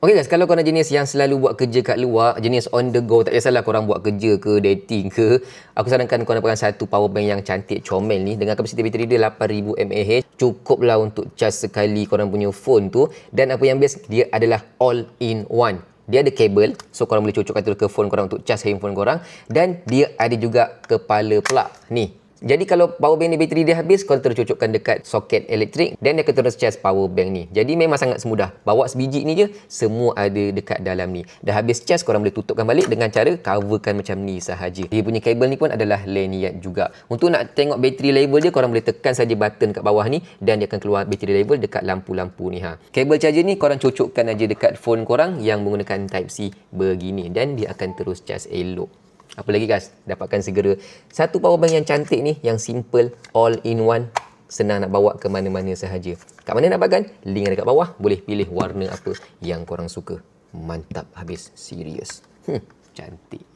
Okey guys, kalau korang jenis yang selalu buat kerja kat luar, jenis on the go, tak kisahlah korang buat kerja ke, dating ke, aku sarankan korang dapatkan satu power bank yang cantik comel ni dengan kapasiti bateri dia 8000 mAh. Cukuplah untuk charge sekali korang punya phone tu, dan apa yang best, dia adalah all in one. Dia ada kabel, so korang boleh cocokkan tu ke phone korang untuk charge handphone korang, dan dia ada juga kepala plug ni. Jadi kalau power bank ni bateri dia habis, korang terus cocokkan dekat soket elektrik dan dia akan terus charge power bank ni. Jadi memang sangat semudah. Bawa sebiji ni je, semua ada dekat dalam ni. Dah habis charge, korang boleh tutupkan balik dengan cara coverkan macam ni sahaja. Dia punya kabel ni pun adalah lanyard juga. Untuk nak tengok bateri level dia, korang boleh tekan saja button kat bawah ni dan dia akan keluar bateri level dekat lampu-lampu ni. Kabel charger ni korang cocokkan aja dekat phone korang yang menggunakan type C begini dan dia akan terus charge elok. Apa lagi guys, dapatkan segera satu power bank yang cantik ni, yang simple, all in one, senang nak bawa ke mana-mana sahaja. Kat mana nak dapatkan? Link ada kat bawah, boleh pilih warna apa yang korang suka. Mantap habis, serius. Cantik.